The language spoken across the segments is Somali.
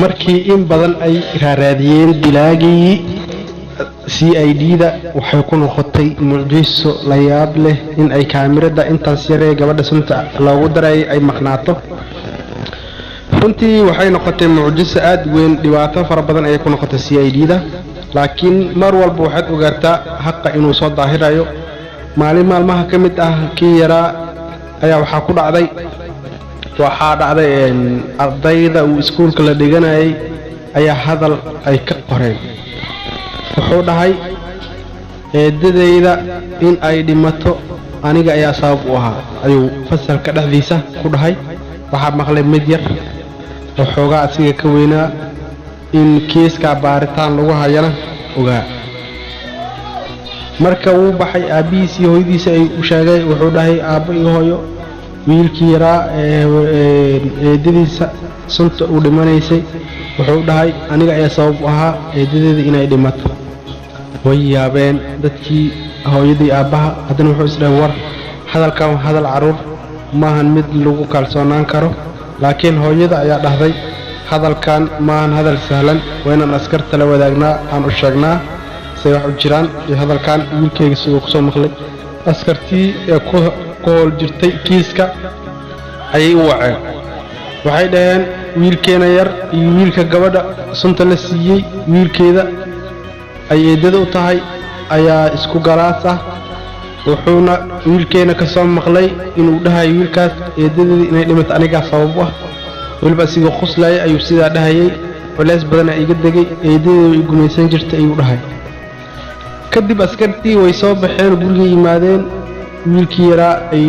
markii in badan ay raadiyeen dilaagii CID-da waxay ku noqotay mucjiso la yaab leh in ay kaamirada intaas yaree gabadha sunta loogu daray ay maqnaato runtii waxay noqotay mucjiso aad weyn dhibaato fara badan ay ku noqotay CID-da laakiin mar walba waxaad ogaataa xaqa inuu soo daahirayo maalmaha ka mid ah kii yaraa ayaa waxaa ku dhacday ardayda uu iskuulka la dhiganayay ayaa hadal ay ka qoreen wuxuu dhahay eedadayda in ay dhimato aniga ayaa sabab u ahaa ayuu fasalka dhexdiisa ku dhahay waxaa maqlay mid yar oo xoogaa asiga ka weynaa in kiiska baaritaan lagu hayana ogaa marka uu baxay aabihiis iyo hooyadiisa ay u sheegay wuxuu dhahay aabbo iyo hooyo wiilkii yaraa eedadiisa sunta uu dhimanaysay wuxuu dhahay aniga ayaa sabab u ahaa eedadeeda inay dhimato way yaabeen dadkii hooyadii aabbaha haddana wuxuu isdhahay war hadalkan hadal caruur maahan mid lagu kalsoonaan karo laakiin hooyada ayaa dhahday hadalkan maahan hadal sahlan waa inaan askarta la wadaagnaa aan u sheegnaa say wax u jiraan iyo hadalkan wiilkayga siduu kusoo maqlay askartii ee ku hool jirtay kiiska ayay u waceen waxay dhaheen wiilkeena yar iyo wiilka gabadha sunta la siiyey wiilkeeda ay eedada u tahay ayaa isku galaas ah wuxuuna wiilkeena ka soo maqlay inuu dhahay wiilkaas eedadeeda inay dhimato anigaa sabab u ah weliba asigoo qoslaya ayuu sidaa dhahayay culays badan iga degay eedadeeda way gumaysan jirtay ayuu dhahay kadib askartii way soo baxeen guriga yimaadeen wiilkii yaraa ay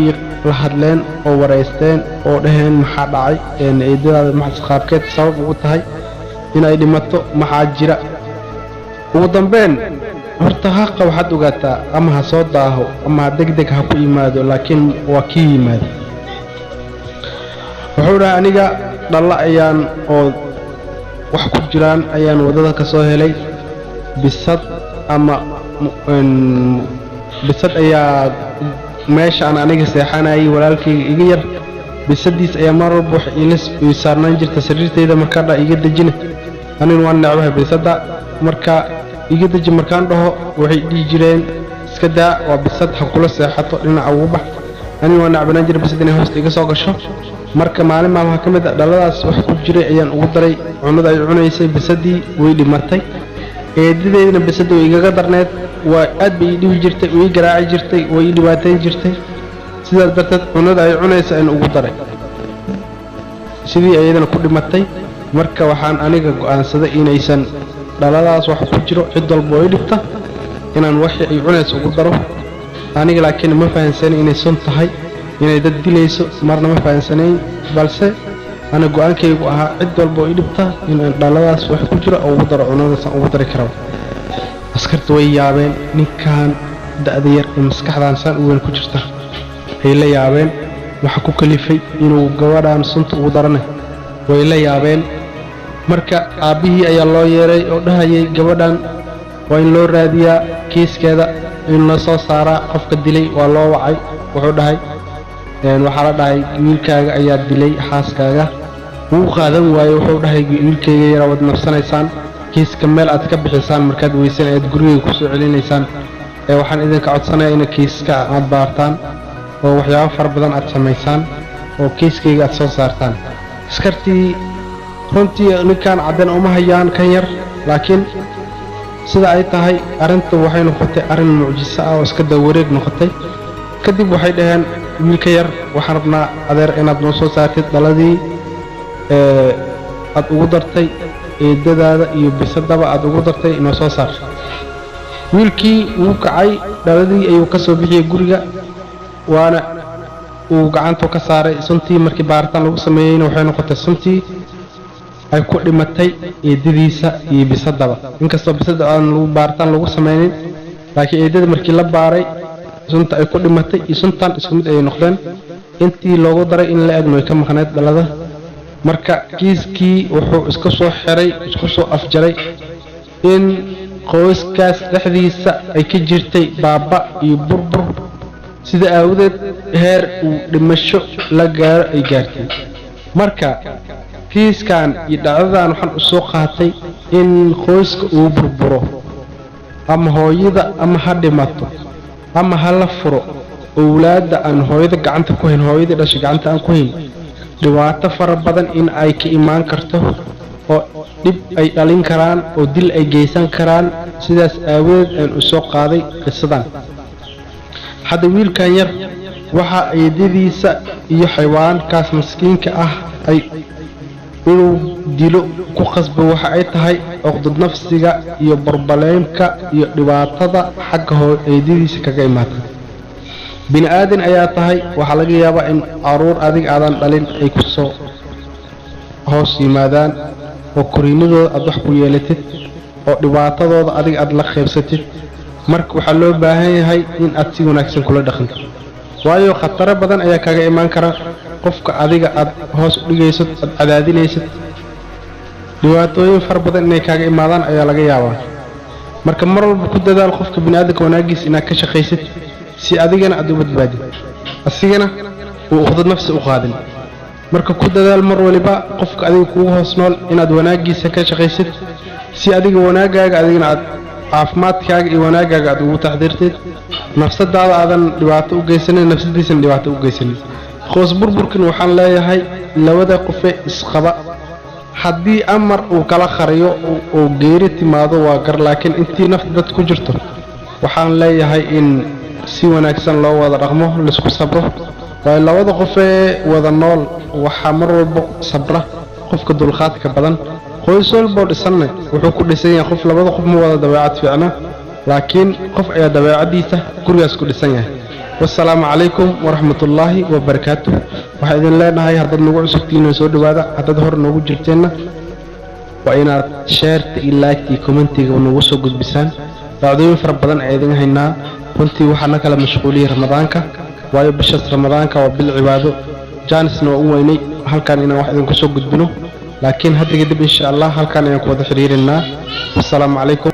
la hadleen oo wareysteen oo dhaheen maxaa dhacay eedadaada maxaa qaabkeed sabab ugu tahay inay dhimato maxaa jira ugu dambeyn horta haqa waxaad ogaataa ama ha soo daaho ama degdeg ha ku yimaado laakiin waa kii yimaado wuxuu dhahay aniga dhalla ayaan oo wax ku jiraan ayaan wadada ka soo helay bisad ama bisad ayaa meesha aan aniga seexanayay walaalkayga iga yar bisadiis ayaa mar walba wax ii saarnaan jirta sariirtayda markaa dha iga dejina anina waan necbahay bisada marka iga deji markaan dhaho waxay dhihi jireen iska daa waa bisad ha kula seexato dhinaca ugu bax anina waan necbanaan jiray bisad inay hoosta iga soo gasho marka maalin maalmaha ka mid ah dhaladaas wax ku jiray ayaan ugu daray cunada ay cunaysay bisadii way dhimatay eedadeedna bisada way igaga darneed waa aad bay ii dhibi jirtay way ii garaaci jirtay way ii dhibaateyn jirtay sidaas darteed cunada ay cunaysa ayaan ugu daray sidii ayadana ku dhimatay marka waxaan aniga go'aansaday inaysan dhaladaas wax ku jiro cid walba oo dhibta inaan wixii ay cunayso ugu daro aniga laakiin ma fahansanayn inay sun tahay inay dad dilayso marna ma fahansanayn balse ana go'aankaygu ahaa cid walba oo dhibta inaan dhaladaas wax ku jiro oo ugu daro cunadaas ugu dari karo askartu way yaabeen ninkan da'da yar ee maskaxdan san u weyn ku jirta ay la yaabeen waxa ku kalifay inuu gabadhan sunta ugu darane way la yaabeen marka aabihii ayaa loo yeeray oo dhahayay gabadhan waa in loo raadiyaa kiiskeeda in la soo saaraa qofka dilay waa loo wacay wuxuu dhahay waxaa la dhahay wiilkaaga ayaa dilay xaaskaaga wuu qaadan waayey wuxuu dhahay wiilkayga yara wad nafsanaysaan kiiska meel aad ka bixisaan markaad weysan aad gurigayga ku soo celinaysaan waxaan idinka codsanayaa in kiiska aad baartaan oo waxyaabo fara badan aad samaysaan oo kiiskayga aad soo saartaan askartii runtii ninkan caddan uma hayaan kan yar laakiin sida ay tahay arrintu waxay noqotay arrin mucjiso ah oo iska dawareeg noqotay kadib waxay dhaheen wiilka yar waxaan rabnaa adeer inaad noo soo saartid dhaladii aad ugu dartay eedadaada iyo bisadaba aad ugu dartay inoo soo saar wiilkii wuu kacay dhaladii ayuu ka soo bixiyey guriga waana uu gacantu ka saaray suntii markii baaritaan lagu sameeyeyna waxay noqotay suntii ay ku dhimatay eedadiisa iyo bisadaba inkastoo bisada aan lagu baaritaan lagu sameynin laakiin eedada markii la baaray sunta ay ku dhimatay iyo suntan isku mid ay noqdeen intii loogu daray in la egno ay ka maqneed dhalada marka kiiskii wuxuu isku soo xiray isku soo afjaray in qoyskaas dhexdiisa ay ka jirtay baaba iyo burbur sida awdeed heer uu dhimasho la gaaro ay gaartay marka kiiskan iyo dhacdadan waxaan u soo qaatay in qoyska uu burburo ama hooyada ama ha dhimato ama ha la furo awlaadda aan hooyada gacanta ku hayn hooyada dhashay gacanta aan ku hayn dhibaato fara badan in ay ka imaan karto oo dib ay dhalin karaan oo dil ay geysan karaan sidaas aawadeed aan u soo qaaday qisadan hadda wiilkan yar waxa eedadiisa iyo xayawaankaas miskiinka ah ay inuu dilo ku qasbo waxa ay tahay uqdad nafsiga iyo barbaleemka iyo dhibaatada xagga eedadiisa kaga imaatay bini aadan ayaa tahay waxa laga yaabaa in caruur adig aadan dhalin ay ku soo hoos yimaadaan oo koriinadooda aad wax ku yeelatid oo dhibaatadooda adig aad la qaybsatid marka waxa loo baahan yahay in aad si wanaagsan kula dhaqanto waayo khataro badan ayaa kaga imaan kara qofka adiga aad hoos u dhigayso aad cadaadinaysid dhibaatooyin far badan inay kaga imaadaan ayaa laga yaabaa marka mar walba ku dadaal qofka bini'aadamka wanaagiisa inaad ka shaqaysid si adigana aad u badbaadid asigana uu uqdad nafsi u qaadin marka ku dadaal mar waliba qofka adiga kugu hoos nool inaad wanaagiisa ka shaqaysid si adiga wanaagaaga adigana aad caafimaadkaaga iyo wanaagaaga aad ugu taxdiirtid nafsadaada aadan dhibaato u geysanin nafsadiisana dhibaato u geysanin qoys burburkan waxaan leeyahay labada qofe isqaba haddii amar uu kala qariyo oo geeri timaado waa gar laakiin intii nafta dad ku jirto waxaan leeyahay in si wanaagsan loo wada dhaqmo la isku sabro waayo labada qofee wada nool waxaa mar walba sabra qofka dulqaadka badan qoys walba dhisanna wuxuu ku dhisan yahay qof labada qof ma wada dabeecad fiicna laakiin qof ayaa dabeecadiisa gurigaas ku dhisan yahay والسلام عليكم ورحمة الله وبركاته وحيدن لنا هاي هردد نوغو عسوكتين وسود وادا هردد هور نوغو جلتين وإنا شارت إلاكتي كومنتي ونوغو سوغد بسان بعدين فربضان عيدين هينا كنتي وحنا كلا مشغولي رمضانك وايو بشت رمضانك وبالعبادة جانس نوغويني هل كان إنا واحد نوغو سوغد بنو لكن هدي قدب إن شاء الله هل كان ينكو ذا حريرنا والسلام عليكم